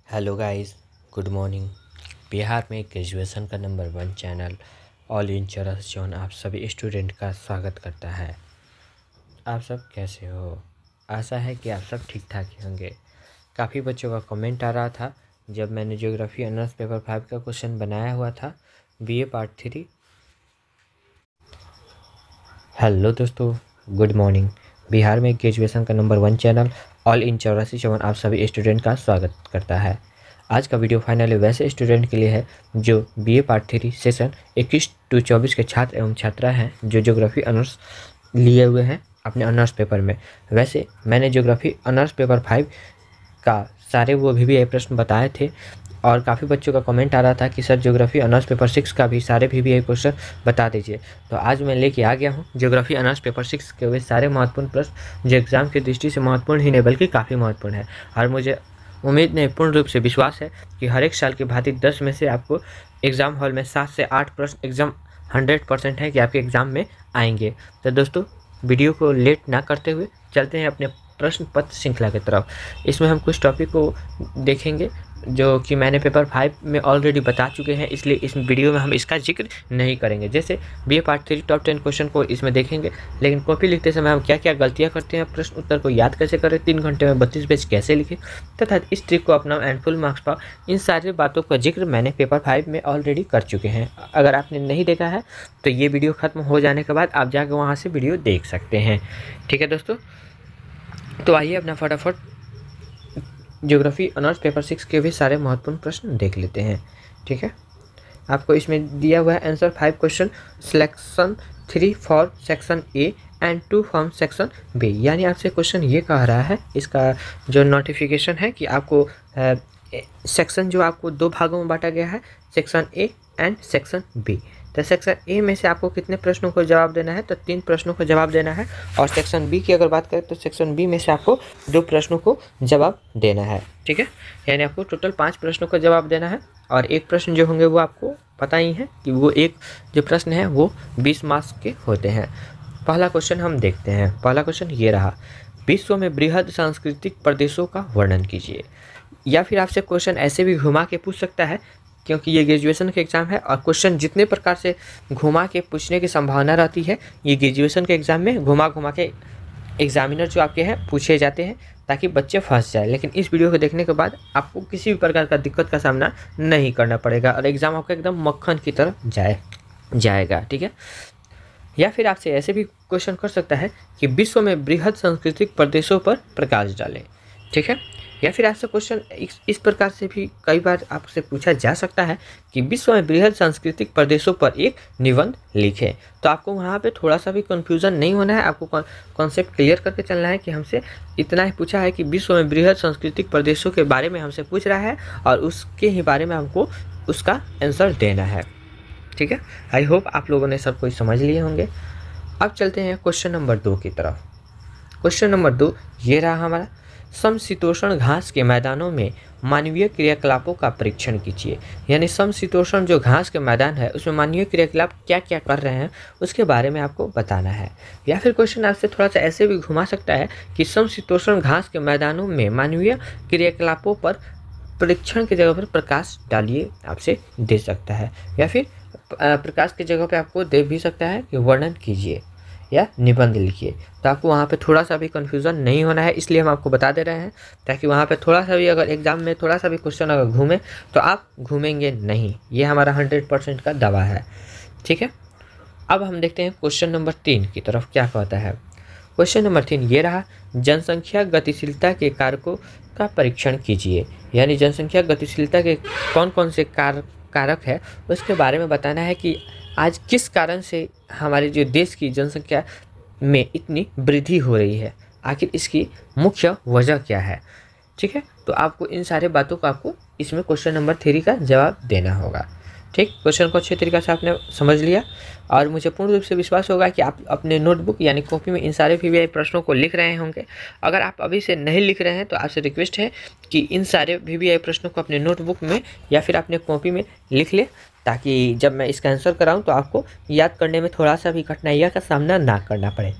Hello guys, good morning. Bihar में graduation का number 1 channel all in चौरस जोन आप सभी स्टूडेंट का स्वागत करता है। आप सब कैसे हो? आशा है कि आप सब ठीक ठाक ही होंगे। काफ़ी बच्चों का कमेंट आ रहा था जब मैंने ज्योग्राफी ऑनर्स पेपर 5 का क्वेश्चन बनाया हुआ था बीए पार्ट 3। हेलो दोस्तों, गुड मॉर्निंग। बिहार में ग्रेजुएशन का नंबर 1 चैनल ऑल इन 84 आप सभी स्टूडेंट का स्वागत करता है। आज का वीडियो फाइनली वैसे स्टूडेंट के लिए है जो बीए पार्ट 3 सेशन 21 to 24 के छात्र एवं छात्रा हैं जो ज्योग्राफी ऑनर्स लिए हुए हैं अपने ऑनर्स पेपर में। वैसे मैंने ज्योग्राफी ऑनर्स पेपर 5 का सारे वो भी प्रश्न बताए थे और काफ़ी बच्चों का कमेंट आ रहा था कि सर ज्योग्राफी ऑनर्स पेपर 6 का भी सारे भी क्वेश्चन बता दीजिए। तो आज मैं लेके आ गया हूँ ज्योग्राफी ऑनर्स पेपर 6 के वे सारे महत्वपूर्ण प्रश्न जो एग्ज़ाम की दृष्टि से महत्वपूर्ण ही नहीं बल्कि काफ़ी महत्वपूर्ण है। और मुझे उम्मीद नहीं, पूर्ण रूप से विश्वास है कि हर एक साल की भांति 10 में से आपको एग्ज़ाम हॉल में 7 से 8 प्रश्न एग्ज़ाम 100% है कि आपके एग्ज़ाम में आएंगे। तो दोस्तों, वीडियो को लेट ना करते हुए चलते हैं अपने प्रश्न पत्र श्रृंखला की तरफ। इसमें हम कुछ टॉपिक को देखेंगे जो कि मैंने पेपर 5 में ऑलरेडी बता चुके हैं, इसलिए इस वीडियो में हम इसका जिक्र नहीं करेंगे। जैसे बीए पार्ट 3 टॉप 10 क्वेश्चन को इसमें देखेंगे, लेकिन कॉपी लिखते समय हम क्या क्या गलतियां करते हैं, प्रश्न उत्तर को याद कैसे करें, 3 घंटे में 32 पेज कैसे लिखें तथा इस ट्रिक को अपना एंड फुल मार्क्स पाओ, इन सारी बातों का जिक्र मैंने पेपर 5 में ऑलरेडी कर चुके हैं। अगर आपने नहीं देखा है तो ये वीडियो खत्म हो जाने के बाद आप जाकर वहाँ से वीडियो देख सकते हैं। ठीक है दोस्तों, तो आइए अपना फटाफट ज्योग्राफी ऑनर्स पेपर 6 के भी सारे महत्वपूर्ण प्रश्न देख लेते हैं। ठीक है, आपको इसमें दिया हुआ है answer 5 question selection 3 for section A and 2 from section B. यानी आपसे क्वेश्चन ये कह रहा है, इसका जो नोटिफिकेशन है कि आपको सेक्शन जो आपको 2 भागों में बांटा गया है, section A and section B. तो सेक्शन ए में से आपको कितने प्रश्नों को जवाब देना है? तो 3 प्रश्नों को जवाब देना है। और सेक्शन बी की अगर बात करें तो सेक्शन बी में से आपको 2 प्रश्नों को जवाब देना है। ठीक है, यानी आपको टोटल 5 प्रश्नों का जवाब देना है और एक प्रश्न जो होंगे वो आपको पता ही है कि वो एक जो प्रश्न है वो 20 मार्क्स के होते हैं। पहला क्वेश्चन हम देखते हैं। पहला क्वेश्चन ये रहा, विश्व में बृहद सांस्कृतिक प्रदेशों का वर्णन कीजिए। या फिर आपसे क्वेश्चन ऐसे भी घुमा के पूछ सकता है, क्योंकि ये ग्रेजुएशन का एग्ज़ाम है और क्वेश्चन जितने प्रकार से घुमा के पूछने की संभावना रहती है, ये ग्रेजुएशन के एग्ज़ाम में घुमा घुमा के एग्जामिनर जो आपके हैं पूछे जाते हैं ताकि बच्चे फंस जाए। लेकिन इस वीडियो को देखने के बाद आपको किसी भी प्रकार का दिक्कत का सामना नहीं करना पड़ेगा और एग्ज़ाम आपका एकदम मक्खन की तरह जाएगा। ठीक है, या फिर आपसे ऐसे भी क्वेश्चन कर सकता है कि विश्व में बृहद सांस्कृतिक प्रदेशों पर प्रकाश डालें। ठीक है, या फिर आपसे क्वेश्चन इस प्रकार से भी कई बार आपसे पूछा जा सकता है कि विश्व में बृहद सांस्कृतिक प्रदेशों पर एक निबंध लिखें। तो आपको वहाँ पे थोड़ा सा भी कन्फ्यूज़न नहीं होना है, आपको कॉन्सेप्ट क्लियर करके चलना है कि हमसे इतना ही पूछा है कि विश्व में बृहद सांस्कृतिक प्रदेशों के बारे में हमसे पूछ रहा है और उसके ही बारे में हमको उसका आंसर देना है। ठीक है, आई होप आप लोगों ने सब कुछ समझ लिए होंगे। अब चलते हैं क्वेश्चन नंबर 2 की तरफ। क्वेश्चन नंबर 2 ये रहा हमारा, समशीतोष्ण घास के मैदानों में मानवीय क्रियाकलापों का परीक्षण कीजिए। यानी समशीतोष्ण जो घास के मैदान है उसमें मानवीय क्रियाकलाप क्या क्या कर रहे हैं उसके बारे में आपको बताना है। या फिर क्वेश्चन आपसे थोड़ा सा ऐसे भी घुमा सकता है कि समशीतोष्ण घास के मैदानों में मानवीय क्रियाकलापों पर परीक्षण की जगह पर प्रकाश डालिए आपसे दे सकता है। या फिर प्रकाश की जगह पे आपको दे भी सकता है कि वर्णन कीजिए या निबंध लिखिए। तो आपको वहाँ पे थोड़ा सा भी कन्फ्यूज़न नहीं होना है, इसलिए हम आपको बता दे रहे हैं ताकि वहाँ पे थोड़ा सा भी अगर एग्ज़ाम में थोड़ा सा भी क्वेश्चन अगर घूमे तो आप घूमेंगे नहीं, ये हमारा 100% का दावा है। ठीक है, अब हम देखते हैं क्वेश्चन नंबर 3 की तरफ क्या कहता है। क्वेश्चन नंबर 3 ये रहा, जनसंख्या गतिशीलता के कारकों का परीक्षण कीजिए। यानी जनसंख्या गतिशीलता के कौन कौन से कारक है उसके बारे में बताना है कि आज किस कारण से हमारे जो देश की जनसंख्या में इतनी वृद्धि हो रही है, आखिर इसकी मुख्य वजह क्या है। ठीक है, तो आपको इन सारे बातों को आपको इसमें क्वेश्चन नंबर 3 का जवाब देना होगा। ठीक, क्वेश्चन को अच्छे तरीके से आपने समझ लिया और मुझे पूर्ण रूप से विश्वास होगा कि आप अपने नोटबुक यानी कॉपी में इन सारे भी प्रश्नों को लिख रहे होंगे। अगर आप अभी से नहीं लिख रहे हैं तो आपसे रिक्वेस्ट है कि इन सारे भी प्रश्नों को अपने नोटबुक में या फिर अपने कॉपी में लिख ले, ताकि जब मैं इसका आंसर कराऊं तो आपको याद करने में थोड़ा सा भी कठिनाइयों का सामना ना करना पड़े।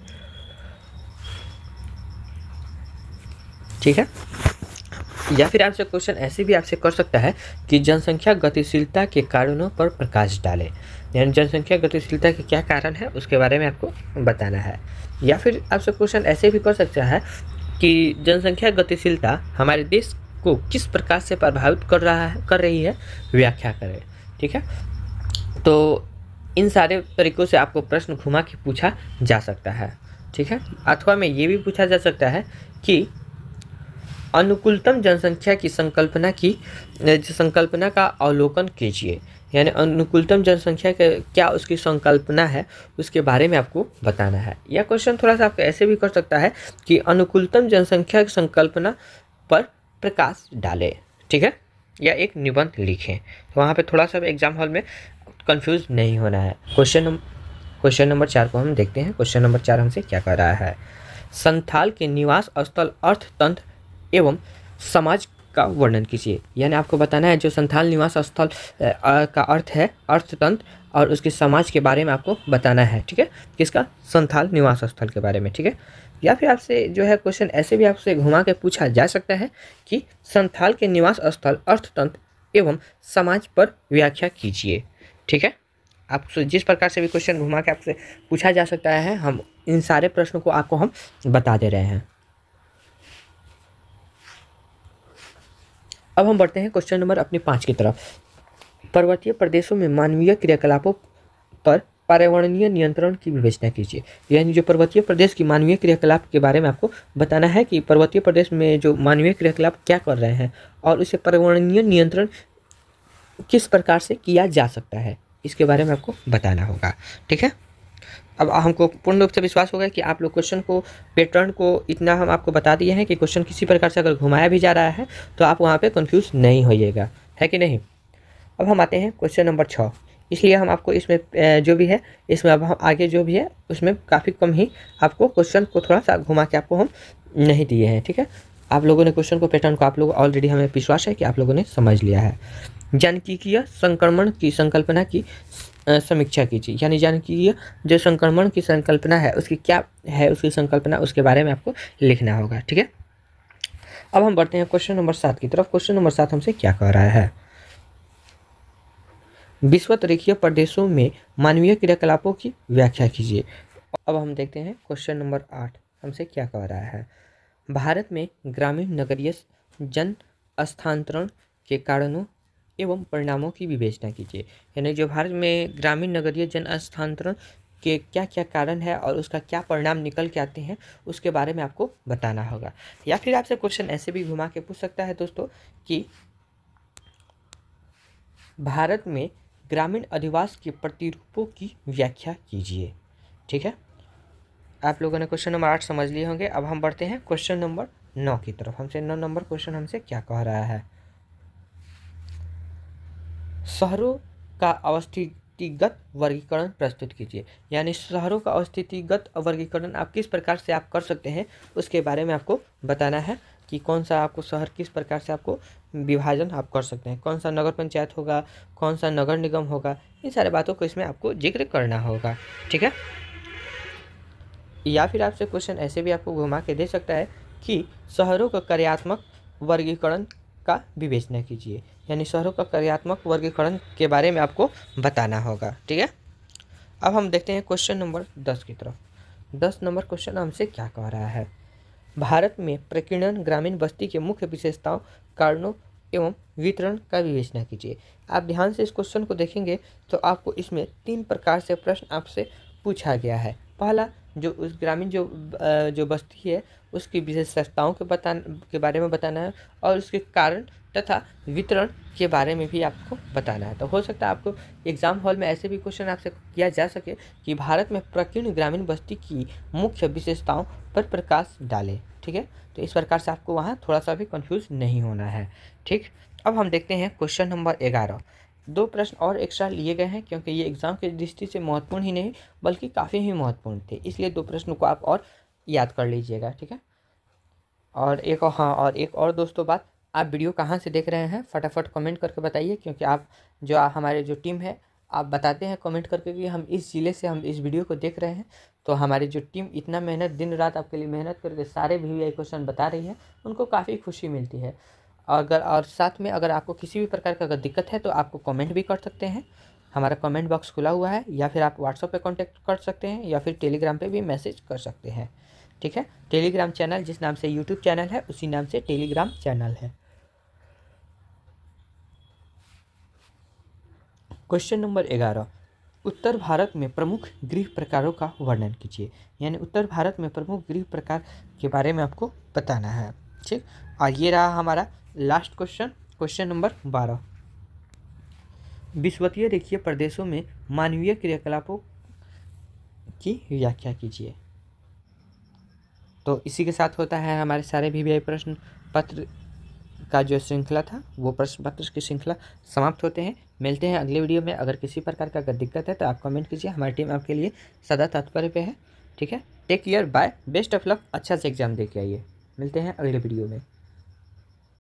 ठीक है, या फिर आपसे क्वेश्चन ऐसे भी आपसे कर सकता है कि जनसंख्या गतिशीलता के कारणों पर प्रकाश डालें, यानी जनसंख्या गतिशीलता के क्या कारण है उसके बारे में आपको बताना है। या फिर आपसे क्वेश्चन ऐसे भी कर सकता है कि जनसंख्या गतिशीलता हमारे देश को किस प्रकार से प्रभावित कर रही है, व्याख्या करें। ठीक है, तो इन सारे तरीकों से आपको प्रश्न घुमा के पूछा जा सकता है। ठीक है, अथवा में ये भी पूछा जा सकता है कि अनुकूलतम जनसंख्या की संकल्पना का अवलोकन कीजिए, यानी अनुकूलतम जनसंख्या के क्या उसकी संकल्पना है उसके बारे में आपको बताना है। या क्वेश्चन थोड़ा सा आपको ऐसे भी कर सकता है कि अनुकूलतम जनसंख्या की संकल्पना पर प्रकाश डालें। ठीक है, या एक निबंध लिखें। तो वहाँ पे थोड़ा सा एग्जाम हॉल में कंफ्यूज नहीं होना है। क्वेश्चन नंबर 4 को हम देखते हैं। क्वेश्चन नंबर 4 हमसे क्या कह रहा है, संथाल के निवास स्थल, अर्थतंत्र एवं समाज का वर्णन कीजिए। यानी आपको बताना है जो संथाल निवास स्थल का अर्थ है अर्थतंत्र और उसके समाज के बारे में आपको बताना है। ठीक है, किसका, संथाल निवास स्थल के बारे में। ठीक है, या फिर आपसे जो है क्वेश्चन ऐसे भी आपसे घुमा के पूछा जा सकता है कि संथाल के निवास स्थल, अर्थतंत्र एवं समाज पर व्याख्या कीजिए। ठीक है, आपसे जिस प्रकार से भी क्वेश्चन घुमा के आपसे पूछा जा सकता है, हम इन सारे प्रश्नों को आपको हम बता दे रहे हैं। अब हम बढ़ते हैं क्वेश्चन नंबर अपने 5 की तरफ। पर्वतीय प्रदेशों में मानवीय क्रियाकलापों पर पर्यावरणीय नियंत्रण की विवेचना कीजिए। यानी जो पर्वतीय प्रदेश की मानवीय क्रियाकलाप के बारे में आपको बताना है कि पर्वतीय प्रदेश में जो मानवीय क्रियाकलाप क्या कर रहे हैं और उसे पर्यावरणीय नियंत्रण किस प्रकार से किया जा सकता है, इसके बारे में आपको बताना होगा। ठीक है, अब हमको पूर्ण रूप से विश्वास होगा कि आप लोग क्वेश्चन को, पैटर्न को इतना हम आपको बता दिए हैं कि क्वेश्चन किसी प्रकार से अगर घुमाया भी जा रहा है तो आप वहाँ पे कंफ्यूज नहीं होइएगा, है कि नहीं। अब हम आते हैं क्वेश्चन नंबर 6। इसलिए हम आपको इसमें जो भी है, इसमें अब हम आगे जो भी है उसमें काफ़ी कम ही आपको क्वेश्चन को थोड़ा सा घुमा के आपको हम नहीं दिए हैं। ठीक है, आप लोगों ने क्वेश्चन को, पैटर्न को आप लोग ऑलरेडी, हमें विश्वास है कि आप लोगों ने समझ लिया है। जानकीय संक्रमण की संकल्पना की समीक्षा कीजिए। यानी जानकीय जो संक्रमण की संकल्पना है उसकी क्या है, उसकी संकल्पना, उसके बारे में आपको लिखना होगा। ठीक है, अब हम बढ़ते हैं क्वेश्चन नंबर 7 की तरफ। क्वेश्चन नंबर 7 हमसे क्या कह रहा है, विषुवत-रेखीय प्रदेशों में मानवीय क्रियाकलापों की व्याख्या कीजिए। अब हम देखते हैं क्वेश्चन नंबर 8 हमसे क्या कह रहा है, भारत में ग्रामीण नगरीय जन स्थानांतरण के कारणों एवं परिणामों की विवेचना कीजिए। यानी जो भारत में ग्रामीण नगरीय जन स्थानांतरण के क्या क्या कारण है और उसका क्या परिणाम निकल के आते हैं उसके बारे में आपको बताना होगा। या फिर आपसे क्वेश्चन ऐसे भी घुमा के पूछ सकता है दोस्तों कि भारत में ग्रामीण अधिवास के प्रतिरूपों की व्याख्या कीजिए। ठीक है, आप लोगों ने क्वेश्चन नंबर 8 समझ लिए होंगे। अब हम बढ़ते हैं क्वेश्चन नंबर 9 की तरफ। हमसे 9 नंबर क्वेश्चन हमसे क्या कह रहा है, शहरों का अवस्थितिगत वर्गीकरण प्रस्तुत कीजिए। यानी शहरों का अवस्थितिगत वर्गीकरण आप किस प्रकार से आप कर सकते हैं उसके बारे में आपको बताना है कि कौन सा आपको शहर किस प्रकार से आपको विभाजन आप कर सकते हैं, कौन सा नगर पंचायत होगा, कौन सा नगर निगम होगा, इन सारे बातों को इसमें आपको जिक्र करना होगा। ठीक है, या फिर आपसे क्वेश्चन ऐसे भी आपको घुमा के दे सकता है कि शहरों का कार्यात्मक वर्गीकरण का विवेचना कीजिए। यानी शहरों का कार्यात्मक वर्गीकरण के बारे में आपको बताना होगा। ठीक है, अब हम देखते हैं क्वेश्चन नंबर 10 की तरफ। 10 नंबर क्वेश्चन हमसे क्या कह रहा है, भारत में प्रकीर्णन ग्रामीण बस्ती के मुख्य विशेषताओं, कारणों एवं वितरण का विवेचना कीजिए। आप ध्यान से इस क्वेश्चन को देखेंगे तो आपको इसमें 3 प्रकार से प्रश्न आपसे पूछा गया है। पहला, जो उस ग्रामीण जो बस्ती है उसकी विशेषताओं के बारे में बताना है और उसके कारण तथा वितरण के बारे में भी आपको बताना है। तो हो सकता है आपको एग्जाम हॉल में ऐसे भी क्वेश्चन आपसे किया जा सके कि भारत में प्रकीर्ण ग्रामीण बस्ती की मुख्य विशेषताओं पर प्रकाश डालें। ठीक है, तो इस प्रकार से आपको वहाँ थोड़ा सा भी कंफ्यूज नहीं होना है। ठीक, अब हम देखते हैं क्वेश्चन नंबर 11। 2 प्रश्न और एक्स्ट्रा लिए गए हैं क्योंकि ये एग्जाम की दृष्टि से महत्वपूर्ण ही नहीं बल्कि काफ़ी ही महत्वपूर्ण थे, इसलिए 2 प्रश्नों को आप और याद कर लीजिएगा। ठीक है, और एक और दोस्तों बात, आप वीडियो कहाँ से देख रहे हैं फटाफट कमेंट करके बताइए, क्योंकि हमारे जो टीम है आप बताते हैं कमेंट करके कि हम इस ज़िले से हम इस वीडियो को देख रहे हैं, तो हमारी जो टीम इतना मेहनत दिन रात आपके लिए मेहनत करके सारे VVI क्वेश्चन बता रही है, उनको काफ़ी खुशी मिलती है। और साथ में अगर आपको किसी भी प्रकार का अगर दिक्कत है तो आपको कमेंट भी कर सकते हैं, हमारा कमेंट बॉक्स खुला हुआ है, या फिर आप व्हाट्सएप पे कांटेक्ट कर सकते हैं, या फिर टेलीग्राम पे भी मैसेज कर सकते हैं। ठीक है, टेलीग्राम चैनल जिस नाम से यूट्यूब चैनल है उसी नाम से टेलीग्राम चैनल है। क्वेश्चन नंबर 11, उत्तर भारत में प्रमुख गृह प्रकारों का वर्णन कीजिए। यानी उत्तर भारत में प्रमुख गृह प्रकार के बारे में आपको बताना है। ठीक, और ये रहा हमारा लास्ट क्वेश्चन, क्वेश्चन नंबर 12, विषुवतीय रेखीय प्रदेशों में मानवीय क्रियाकलापों की व्याख्या कीजिए। तो इसी के साथ होता है हमारे सारे VVI प्रश्न पत्र का जो श्रृंखला था वो प्रश्न पत्र की श्रृंखला समाप्त होते हैं। मिलते हैं अगले वीडियो में। अगर किसी प्रकार का दिक्कत है तो आप कमेंट कीजिए, हमारी टीम आपके लिए सदा तत्पर पे है। ठीक है, take care, bye, best of luck, अच्छा से एग्जाम दे के आइए। मिलते हैं अगले वीडियो में।